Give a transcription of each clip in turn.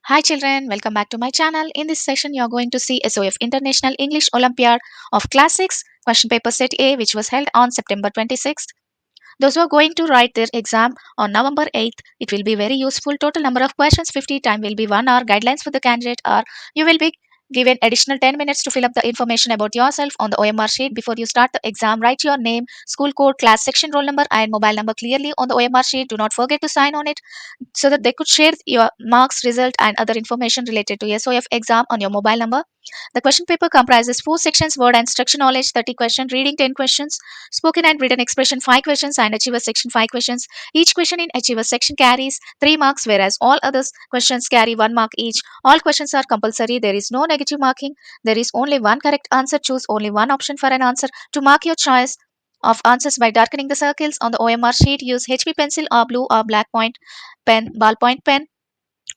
Hi children, welcome back to my channel. In this session, you are going to see SOF International English Olympiad of Class 6 question paper set A, which was held on September 26th. Those who are going to write their exam on November 8th, it will be very useful. Total number of questions 50, time will be 1 hour. Guidelines for the candidate are you will be given additional 10 minutes to fill up the information about yourself on the OMR sheet. Before you start the exam, write your name, school code, class section, roll number and mobile number clearly on the OMR sheet. Do not forget to sign on it so that they could share your marks, result, and other information related to SOF exam on your mobile number. The question paper comprises 4 sections: word and structure knowledge 30 questions, reading 10 questions, spoken and written expression 5 questions, and achiever section 5 questions. Each question in achiever section carries 3 marks, whereas all other questions carry 1 mark each. All questions are compulsory. There is no negative marking. There is only one correct answer. Choose only one option for an answer. To mark your choice of answers by darkening the circles on the OMR sheet, use HB pencil or blue or black point pen, ballpoint pen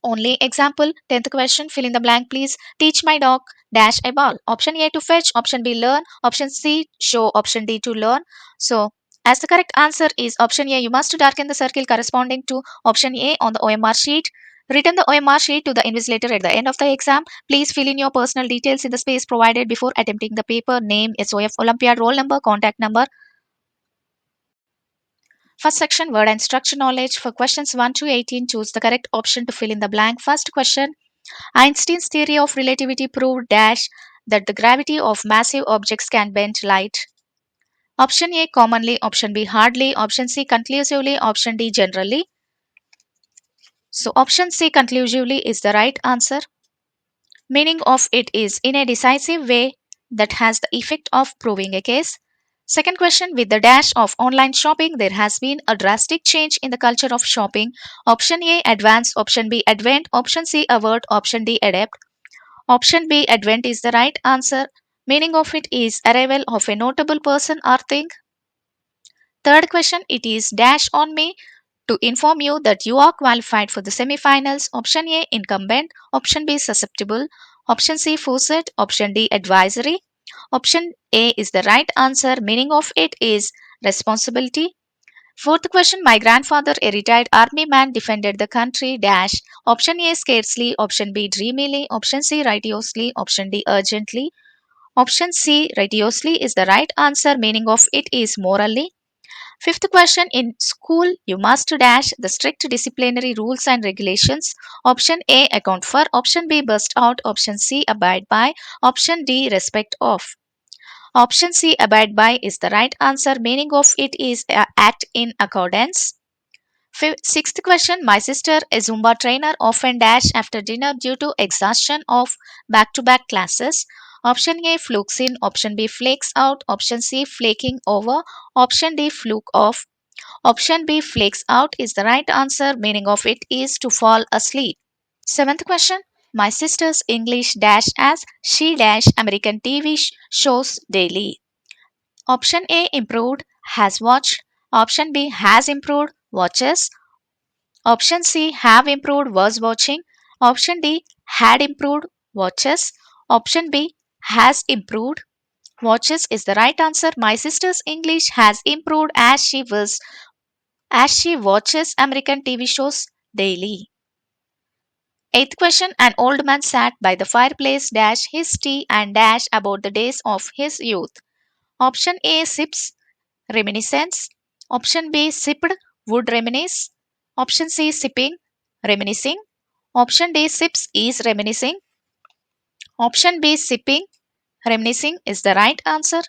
only. Example, 10th question, fill in the blank please. Teach my dog dash a ball. Option A to fetch, option B learn, option C show, option D to learn. So as the correct answer is option A, you must darken the circle corresponding to option A on the OMR sheet. Return the OMR sheet to the invigilator at the end of the exam. Please fill in your personal details in the space provided before attempting the paper: name, SOF Olympiad, roll number, contact number. First section, word and structure knowledge. For questions 1 to 18, choose the correct option to fill in the blank. First question, Einstein's theory of relativity proved dash that the gravity of massive objects can bend light. Option A commonly, option B hardly, option C conclusively, option D generally. So option C conclusively is the right answer. Meaning of it is in a decisive way that has the effect of proving a case. Second question, with the dash of online shopping, there has been a drastic change in the culture of shopping. Option A advance, option B advent, option C avert, option D adapt. Option B advent is the right answer. Meaning of it is arrival of a notable person or thing. Third question, it is dash on me to inform you that you are qualified for the semi-finals. Option A incumbent, option B susceptible, option C forced, option D advisory. Option A is the right answer. Meaning of it is responsibility. Fourth question, my grandfather, a retired army man, defended the country dash. Option A scarcely, option B dreamily, option C righteously, option D urgently. Option C righteously is the right answer. Meaning of it is morally. Fifth question, in school you must dash the strict disciplinary rules and regulations. Option A account for, option B burst out, option C abide by, option D respect of. Option C abide by is the right answer. Meaning of it is act in accordance. Sixth question, my sister, a Zumba trainer, often dash after dinner due to exhaustion of back to back classes. Option A flukes in, option B flakes out, option C flaking over, option D fluke off. Option B flakes out is the right answer. Meaning of it is to fall asleep. Seventh question, my sister's English dash as she dash American TV shows daily. Option A improved, has watched. Option B has improved, watches. Option C have improved, was watching. Option D had improved, watches. Option B has improved, watches is the right answer. My sister's English has improved as she watches American TV shows daily. Eighth question, an old man sat by the fireplace dash his tea and dash about the days of his youth. Option A sips, reminiscence. Option B sipped, would reminisce. Option C sipping, reminiscing. Option D sips is reminiscing. Option B sipping, reminiscing is the right answer.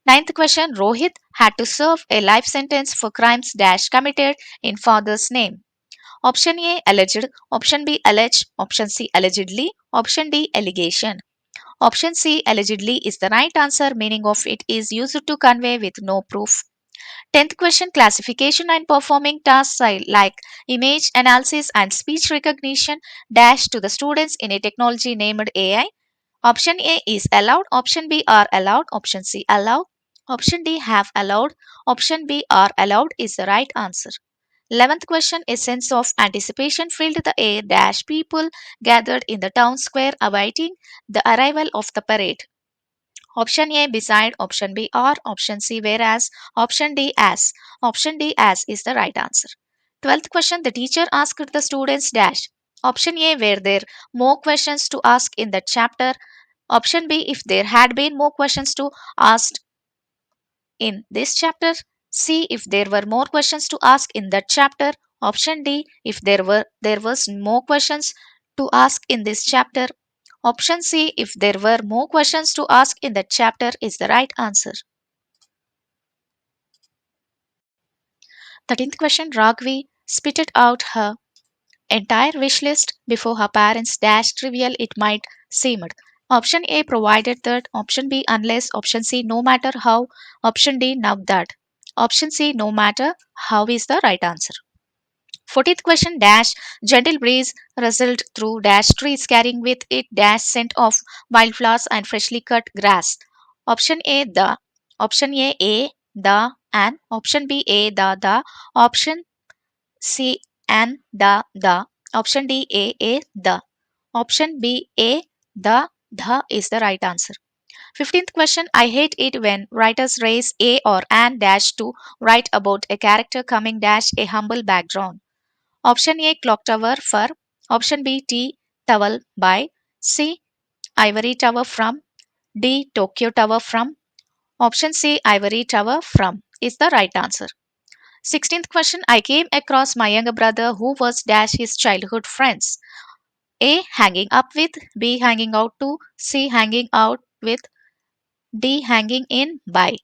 Ninth question, Rohit had to serve a life sentence for crimes dash committed in father's name. Option A alleged, option B alleged, option C allegedly, option D allegation. Option C allegedly is the right answer. Meaning of it is used to convey with no proof. 10th question, classification and performing tasks like image analysis and speech recognition dash to the students in a technology named AI. Option A is allowed, option B are allowed, option C allow, option D have allowed, option B are allowed is the right answer. 11th question, a sense of anticipation filled the air dash people gathered in the town square awaiting the arrival of the parade. Option A beside, option B or, option C whereas, option D as. Option D as is the right answer. 12th question, the teacher asked the students dash Option A, were there more questions to ask in that chapter? Option B, if there had been more questions to ask in this chapter. C, if there were more questions to ask in that chapter. Option D, if there was more questions to ask in this chapter. Option C, if there were more questions to ask in that chapter is the right answer. 13th question, Ragvi spitted out her entire wish list before her parents dash trivial it might seem. Option A, provided that. Option B, unless. Option C, no matter how. Option D, now that. Option C, no matter how is the right answer. 14th question, dash gentle breeze rustled through dash trees carrying with it dash scent of wildflowers and freshly cut grass. Option A, the. Option A, the, and. Option B, the. Option C, and the. Option D, the. Option B, the is the right answer. 15th question, I hate it when writers raise a or an dash to write about a character coming dash a humble background. Option A, clock tower for. Option B, tea towel by. C, ivory tower from. D, Tokyo tower from. Option C, ivory tower from is the right answer. 16th question, I came across my younger brother who was dash his childhood friends. A, hanging up with. B, hanging out to. C, hanging out with. D, hanging in by.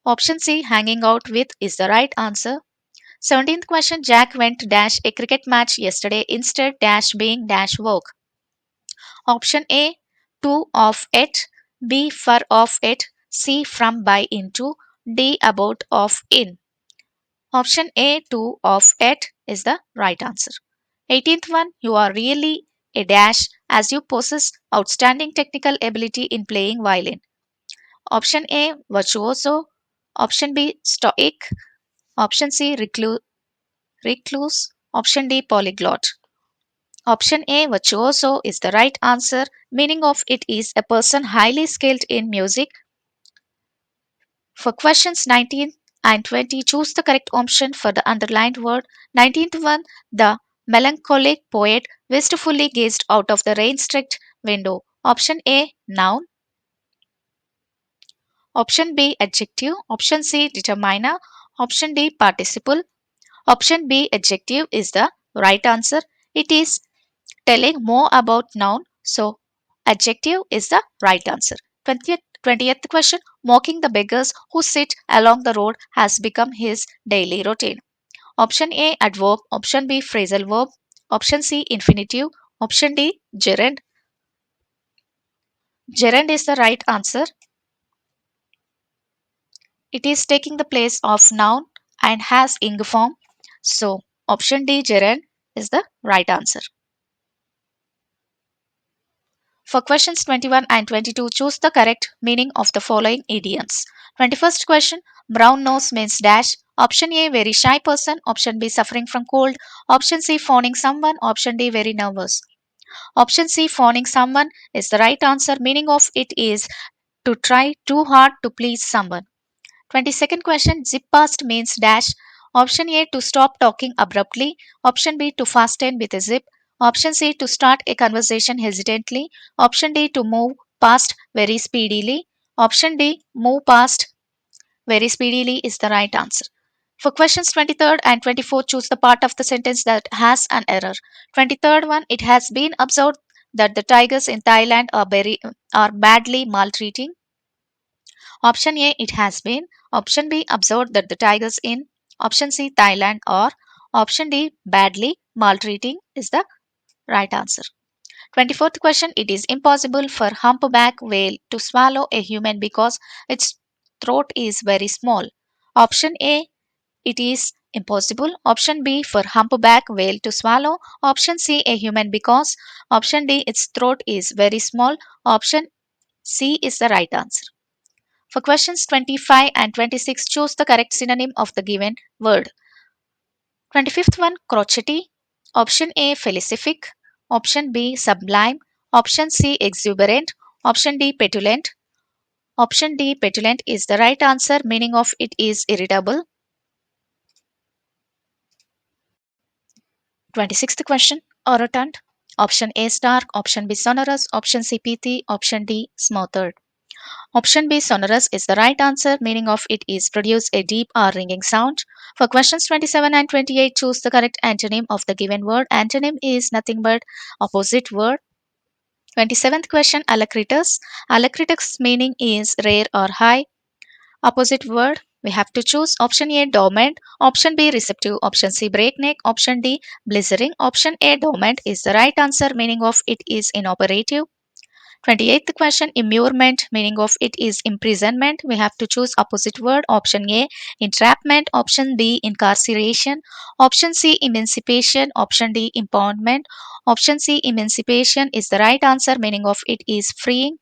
Option C, hanging out with is the right answer. 17th question, Jack went dash a cricket match yesterday instead dash being dash work. Option A, to of it. B, for of it. C, from by into. D, about of in. Option A, to of it is the right answer. 18th one, you are really a dash as you possess outstanding technical ability in playing violin. Option A, virtuoso. Option B, stoic. Option C, recluse. Option D, polyglot. Option A, virtuoso is the right answer. Meaning of it is a person highly skilled in music. For questions 19 and 20, choose the correct option for the underlined word. 19th one, the melancholic poet wistfully gazed out of the rain-streaked window. Option A, noun. Option B, adjective. Option C, determiner. Option D, participle. Option B, adjective is the right answer. It is telling more about noun. So, adjective is the right answer. 20th question, mocking the beggars who sit along the road has become his daily routine. Option A, adverb. Option B, phrasal verb. Option C, infinitive. Option D, gerund. Gerund is the right answer. It is taking the place of noun and has ing form. So, option D, gerund, is the right answer. For questions 21 and 22, choose the correct meaning of the following idioms. 21st question, brown nose means dash. Option A, very shy person. Option B, suffering from cold. Option C, phoning someone. Option D, very nervous. Option C, phoning someone is the right answer. Meaning of it is to try too hard to please someone. 22nd question, zip past means dash. Option A, to stop talking abruptly. Option B, to fasten with a zip. Option C, to start a conversation hesitantly. Option D, to move past very speedily. Option D, move past very speedily is the right answer. For questions 23rd and 24, choose the part of the sentence that has an error. 23rd one, it has been observed that the tigers in Thailand are badly maltreating. Option A, it has been. Option B, observed that the tigers in. Option C, Thailand, or option D, badly maltreating is the right answer. 24th question, it is impossible for humpback whale to swallow a human because its throat is very small. Option A, it is impossible. Option B, for humpback whale to swallow. Option C, a human because. Option D, its throat is very small. Option C is the right answer. For questions 25 and 26, choose the correct synonym of the given word. 25th one, crotchety. Option A, felicific. Option B, sublime. Option C, exuberant. Option D, petulant. Option D, petulant is the right answer. Meaning of it is irritable. 26th question. Orotant. Option A stark, option B sonorous, option C pithy, option D smothered. Option B sonorous is the right answer, meaning of it is produce a deep or ringing sound. For questions 27 and 28, choose the correct antonym of the given word. Antonym is nothing but opposite word. 27th question, alacritus. Alacritus meaning is rare or high. Opposite word, we have to choose option A dormant, option B receptive, option C breakneck, option D blistering. Option A dormant is the right answer, meaning of it is inoperative. 28th question, immurement, meaning of it is imprisonment. We have to choose opposite word. Option A entrapment, option B incarceration, option C emancipation, option D impoundment. Option C emancipation is the right answer, meaning of it is freeing.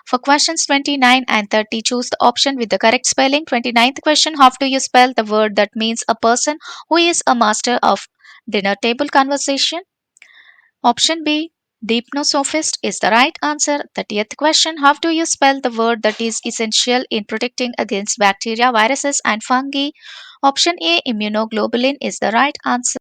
For questions 29 and 30, choose the option with the correct spelling. 29th question, how do you spell the word that means a person who is a master of dinner table conversation? Option B, deepnosophist is the right answer. 30th question, how do you spell the word that is essential in protecting against bacteria, viruses and fungi? Option A, immunoglobulin is the right answer.